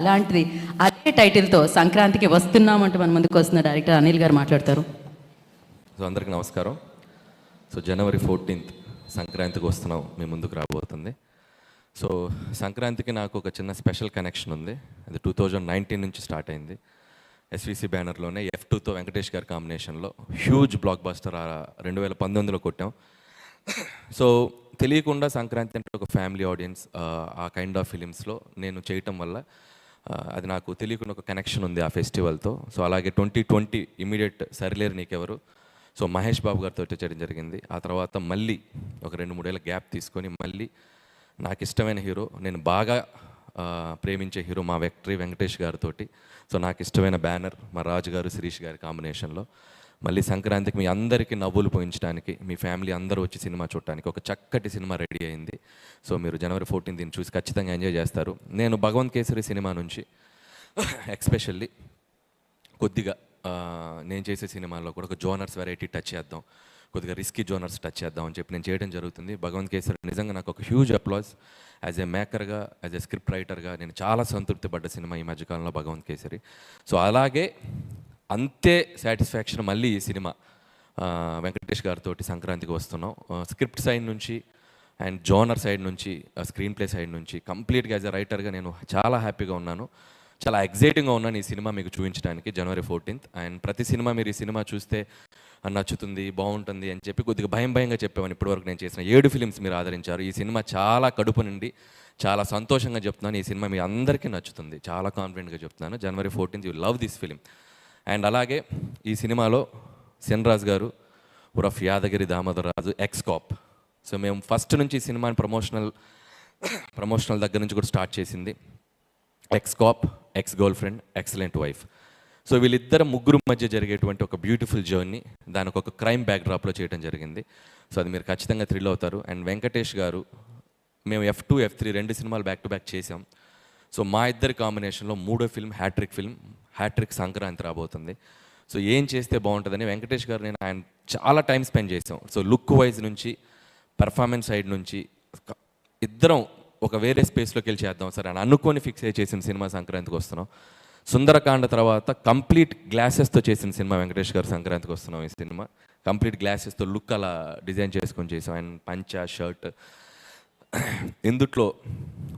అలాంటిది అదే టైటిల్తో సంక్రాంతికి వస్తున్నామంటూ మన ముందుకు వస్తున్న డైరెక్టర్ అనిల్ గారు మాట్లాడతారు. సో అందరికీ నమస్కారం. సో జనవరి 14th సంక్రాంతికి వస్తున్నాం మీ ముందుకు రాబోతుంది. సో సంక్రాంతికి నాకు ఒక చిన్న స్పెషల్ కనెక్షన్ ఉంది. అది 2019 నుంచి స్టార్ట్ అయింది. ఎస్విసి బ్యానర్లోనే F2తో వెంకటేష్ గారి కాంబినేషన్లో హ్యూజ్ బ్లాక్ బస్టర్ 2019లో కొట్టాం. సో తెలియకుండా సంక్రాంతి అంటే ఒక ఫ్యామిలీ ఆడియన్స్, ఆ కైండ్ ఆఫ్ ఫిలిమ్స్లో నేను చేయటం వల్ల అది నాకు తెలియకుండా ఒక కనెక్షన్ ఉంది ఆ ఫెస్టివల్తో. సో అలాగే 2020 ఇమీడియట్ సరిలేరు నీకెవరు, సో మహేష్ బాబు గారితో చేయడం జరిగింది. ఆ తర్వాత మళ్ళీ ఒక 2-3 ఏళ్ళ గ్యాప్ తీసుకొని మళ్ళీ నాకు ఇష్టమైన హీరో, నేను బాగా ప్రేమించే హీరో మా వెంకటేష్ గారితో, సో నాకు ఇష్టమైన బ్యానర్ మా రాజు గారు శిరీష్ గారి కాంబినేషన్లో మళ్ళీ సంక్రాంతికి మీ అందరికీ నవ్వులు పోయించడానికి, మీ ఫ్యామిలీ అందరూ వచ్చి సినిమా చూడటానికి ఒక చక్కటి సినిమా రెడీ అయింది. సో మీరు జనవరి 14 దీన్ని చూసి ఖచ్చితంగా ఎంజాయ్ చేస్తారు. నేను భగవంత్ కేసరి సినిమా నుంచి ఎక్స్పెషల్లీ కొద్దిగా నేను చేసే సినిమాల్లో కూడా ఒక జోనర్స్ వెరైటీ టచ్ చేద్దాం, కొద్దిగా రిస్కీ జోనర్స్ టచ్ చేద్దాం అని చెప్పి నేను చేయడం జరుగుతుంది. భగవంత్ కేసరి నిజంగా నాకు ఒక హ్యూజ్ అప్లాస్. యాజ్ ఏ మేకర్గా, యాజ్ ఏ స్క్రిప్ట్ రైటర్గా నేను చాలా సంతృప్తి పడ్డ సినిమా ఈ మధ్యకాలంలో భగవంత్ కేసరి. సో అలాగే అంతే సాటిస్ఫాక్షన్ మళ్ళీ ఈ సినిమా వెంకటేష్ గారితో సంక్రాంతికి వస్తున్నాం. స్క్రిప్ట్ సైడ్ నుంచి అండ్ జోనర్ సైడ్ నుంచి, స్క్రీన్ ప్లే సైడ్ నుంచి కంప్లీట్గా యాజ్ ఎ రైటర్గా నేను చాలా హ్యాపీగా ఉన్నాను, చాలా ఎగ్జైటింగ్గా ఉన్నాను ఈ సినిమా మీకు చూపించడానికి జనవరి 14th. అండ్ ప్రతి సినిమా మీరు ఈ సినిమా చూస్తే నచ్చుతుంది, బాగుంటుంది అని చెప్పి కొద్దిగా భయంగా చెప్పామని ఇప్పటివరకు నేను చేసిన 7 ఫిలిమ్స్ మీరు ఆదరించారు. ఈ సినిమా చాలా కడుపు నుండి చాలా సంతోషంగా చెప్తున్నాను, ఈ సినిమా మీ అందరికీ నచ్చుతుంది, చాలా కాన్ఫిడెంట్గా చెప్తున్నాను. జనవరి 14th you love this film. And అలాగే ఈ సినిమాలో సెన్రాజ్ గారు ఉరఫ్ యాదగిరి దామోదరరాజు ఎక్స్-కాప్. సో మేము ఫస్ట్ నుంచి ఈ సినిమాని ప్రమోషనల్ దగ్గర నుంచి కూడా స్టార్ట్ చేసింది X-cap, ex girl friend, excellent wife. So వీళ్ళిద్దరు ముగ్గురు మధ్య జరిగేటువంటి ఒక బ్యూటిఫుల్ జర్నీ దానికి ఒక క్రైమ్ బ్యాక్డ్రాప్లో చేయడం జరిగింది. సో అది మీరు ఖచ్చితంగా థ్రిల్ అవుతారు. అండ్ వెంకటేష్ గారు, మేము F2, F3 2 సినిమాలు బ్యాక్ టు బ్యాక్ చేసాం. సో మా ఇద్దరి కాంబినేషన్లో 3వ ఫిల్మ్ హ్యాట్రిక్ సంక్రాంతి రాబోతుంది. సో ఏం చేస్తే బాగుంటుందని వెంకటేష్ గారు నేను ఆయన చాలా టైం స్పెండ్ చేసాం. సో లుక్ వైజ్ నుంచి, పెర్ఫార్మెన్స్ సైడ్ నుంచి ఇద్దరం ఒక వేరే స్పేస్లోకి వెళ్ళి చేద్దాం సార్ అని అనుకొని ఫిక్స్ అయ్యి చేసిన సినిమా సంక్రాంతికి వస్తున్నాం. సుందరకాండ తర్వాత కంప్లీట్ గ్లాసెస్తో చేసిన సినిమా వెంకటేష్ గారు సంక్రాంతికి వస్తున్నాం. ఈ సినిమా కంప్లీట్ గ్లాసెస్తో లుక్ అలా డిజైన్ చేసుకొని చేసాం. అండ్ పంచా, షర్ట్, ఇందుట్లో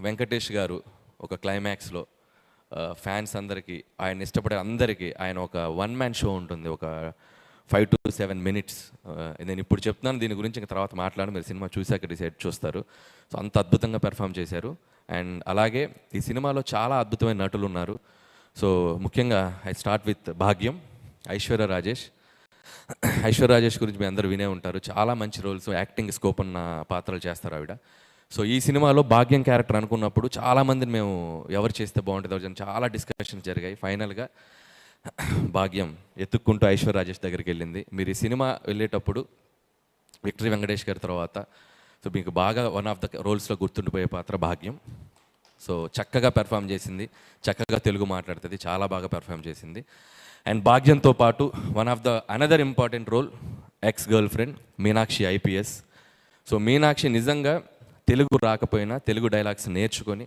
వెంకటేష్ గారు ఒక క్లైమాక్స్లో ఫ్యాన్స్ అందరికీ, ఆయన ఇష్టపడే అందరికీ ఆయన ఒక 1-man షో ఉంటుంది, ఒక 5 to 7 minutes. నేను ఇప్పుడు చెప్తున్నాను, దీని గురించి ఇంకా తర్వాత మాట్లాడి మీరు సినిమా చూశాక డిసైడ్ చూస్తారు. సో అంత అద్భుతంగా పెర్ఫామ్ చేశారు. అండ్ అలాగే ఈ సినిమాలో చాలా అద్భుతమైన నటులు ఉన్నారు. సో ముఖ్యంగా ఐ స్టార్ట్ విత్ భాగ్యం, ఐశ్వర్య రాజేష్ గురించి మీ అందరూ వినే ఉంటారు. చాలా మంచి రోల్స్, యాక్టింగ్ స్కోప్ ఉన్న పాత్రలు చేస్తారు ఆవిడ. సో ఈ సినిమాలో భాగ్యం క్యారెక్టర్ అనుకున్నప్పుడు చాలామందిని మేము ఎవరు చేస్తే బాగుంటుంది చాలా డిస్కషన్స్ జరిగాయి. ఫైనల్గా భాగ్యం ఎత్తుక్కుంటూ ఐశ్వర్య రాజేష్ దగ్గరికి వెళ్ళింది. మీరు ఈ సినిమా వెళ్ళేటప్పుడు విక్టరీ వెంకటేష్ గారి తర్వాత సో మీకు బాగా వన్ ఆఫ్ ద రోల్స్లో గుర్తుండిపోయే పాత్ర భాగ్యం. సో చక్కగా పెర్ఫామ్ చేసింది, చక్కగా తెలుగు మాట్లాడుతుంది, చాలా బాగా పెర్ఫామ్ చేసింది. అండ్ భాగ్యంతో పాటు one of the another important role ex girlfriend Meenakshi IPS. So Meenakshi నిజంగా తెలుగు రాకపోయినా తెలుగు డైలాగ్స్ నేర్చుకొని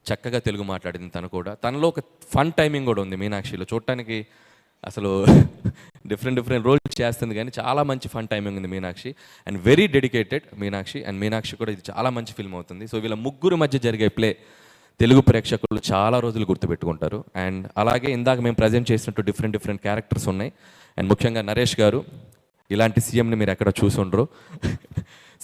చక్కగా తెలుగు మాట్లాడింది. తనలో ఒక ఫన్ టైమింగ్ కూడా ఉంది మీనాక్షిలో. చూడటానికి అసలు డిఫరెంట్ రోల్స్ చేస్తుంది కానీ చాలా మంచి ఫన్ టైమింగ్ ఉంది Meenakshi. And very dedicated Meenakshi. And Meenakshi కూడా ఇది చాలా మంచి ఫిల్మ్ అవుతుంది. సో వీళ్ళ ముగ్గురు మధ్య జరిగే ప్లే తెలుగు ప్రేక్షకులు చాలా రోజులు గుర్తుపెట్టుకుంటారు. అండ్ అలాగే ఇందాక మేము ప్రజెంట్ చేసినట్టు డిఫరెంట్ క్యారెక్టర్స్ ఉన్నాయి. అండ్ ముఖ్యంగా నరేష్ గారు, ఇలాంటి సీఎంని మీరు ఎక్కడ చూసుండ్రు,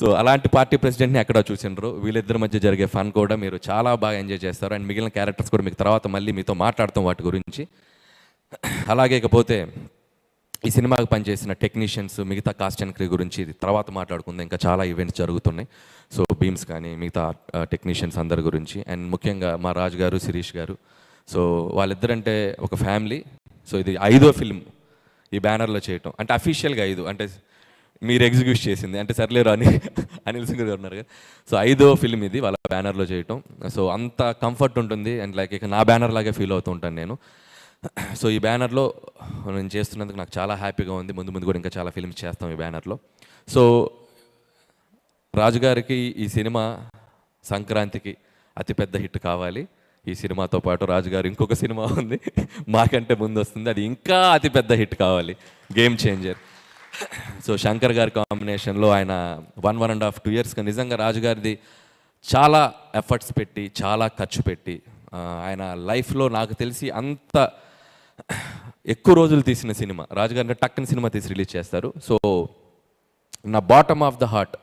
సో అలాంటి పార్టీ ప్రెసిడెంట్ని ఎక్కడ చూసిండ్రు. వీళ్ళిద్దరి మధ్య జరిగే ఫన్ కూడా మీరు చాలా బాగా ఎంజాయ్ చేస్తారు. అండ్ మిగిలిన క్యారెక్టర్స్ కూడా మీకు తర్వాత మళ్ళీ మీతో మాట్లాడతాం వాటి గురించి. అలాగే ఇకపోతే ఈ సినిమాకి పనిచేసిన టెక్నీషియన్స్, మిగతా కాస్ట్ అండ్ క్రూ గురించి తర్వాత మాట్లాడుకుందాం. ఇంకా చాలా ఈవెంట్స్ జరుగుతున్నాయి. సో బీమ్స్ కానీ మిగతా టెక్నీషియన్స్ అందరి గురించి. అండ్ ముఖ్యంగా మా రాజు గారు, శిరీష్ గారు, సో వాళ్ళిద్దరంటే ఒక ఫ్యామిలీ. సో ఇది 5వ ఫిల్మ్ ఈ బ్యానర్లో చేయటం, అంటే అఫీషియల్గా 5, అంటే మీరు ఎగ్జిక్యూట్ చేసింది అంటే సర్లేరు అని అనిల్ సింగ్ గారు ఉన్నారు కదా. సో 5వ ఫిల్మ్ ఇది వాళ్ళ బ్యానర్లో చేయటం. సో అంత కంఫర్ట్ ఉంటుంది. అండ్ లైక్ ఇక నా బ్యానర్ లాగే ఫీల్ అవుతూ ఉంటాను నేను. సో ఈ బ్యానర్లో నేను చేస్తున్నందుకు నాకు చాలా హ్యాపీగా ఉంది. ముందు కూడా ఇంకా చాలా ఫిల్మ్స్ చేస్తాం ఈ బ్యానర్లో. సో రాజుగారికి ఈ సినిమా సంక్రాంతికి అతిపెద్ద హిట్ కావాలి. ఈ సినిమాతో పాటు రాజుగారు ఇంకొక సినిమా ఉంది, మాకంటే ముందు వస్తుంది, అది ఇంకా అతిపెద్ద హిట్ కావాలి, గేమ్ చేంజర్. సో శంకర్ గారి కాంబినేషన్లో ఆయన 1.5-2 ఇయర్స్గా నిజంగా రాజుగారిది చాలా ఎఫర్ట్స్ పెట్టి, చాలా ఖర్చు పెట్టి, ఆయన లైఫ్లో నాకు తెలిసి అంత ఎక్కువ రోజులు తీసిన సినిమా రాజుగారిని టక్కని సినిమా తీసి రిలీజ్ చేస్తారు. సో నా బాటమ్ ఆఫ్ ద హార్ట్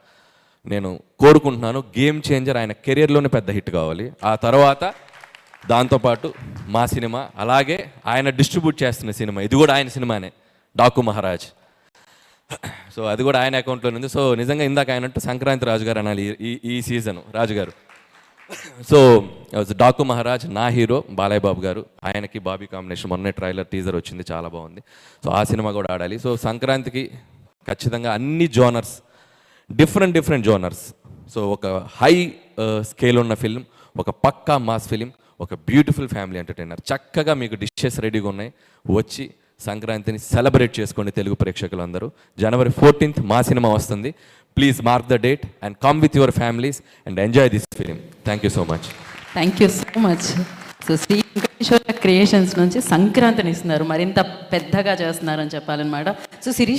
నేను కోరుకుంటున్నాను, గేమ్ చేంజర్ ఆయన కెరియర్లోనే పెద్ద హిట్ కావాలి. ఆ తర్వాత దాంతోపాటు మా సినిమా, అలాగే ఆయన డిస్ట్రిబ్యూట్ చేస్తున్న సినిమా, ఇది కూడా ఆయన సినిమానే, డాకు మహారాజ్. సో అది కూడా ఆయన అకౌంట్లో ఉంది. సో నిజంగా ఇందాక ఆయనంటూ సంక్రాంతి రాజుగారు అనాలి ఈ సీజన్ రాజుగారు. సో డాకు మహారాజ్ నా హీరో బాలయ్య బాబు గారు, ఆయనకి బాబీ కాంబినేషన్, మొన్నే ట్రైలర్ టీజర్ వచ్చింది, చాలా బాగుంది. సో ఆ సినిమా కూడా ఆడాలి. సో సంక్రాంతికి ఖచ్చితంగా అన్ని జోనర్స్, డిఫరెంట్ జోనర్స్, సో ఒక హై స్కేల్ ఉన్న ఫిల్మ్, ఒక పక్కా మాస్ ఫిలిం, ఒక బ్యూటిఫుల్ ఫ్యామిలీ ఎంటర్టైనర్. చక్కగా మీకు డిషెస్ రెడీగా ఉన్నాయి, వచ్చి సంక్రాంతిని సెలబ్రేట్ చేసుకోండి తెలుగు ప్రేక్షకులందరూ. January 14th మా సినిమా వస్తుంది. Please mark the date and come with your families and enjoy this film. Thank you so much. Thank you so much. So Sri Venkateswara creations నుంచి సంక్రాంతిని ఇస్తున్నారు, మరింత పెద్దగా చేస్తున్నారని చెప్పాలన్నమాట. సో శిరీష్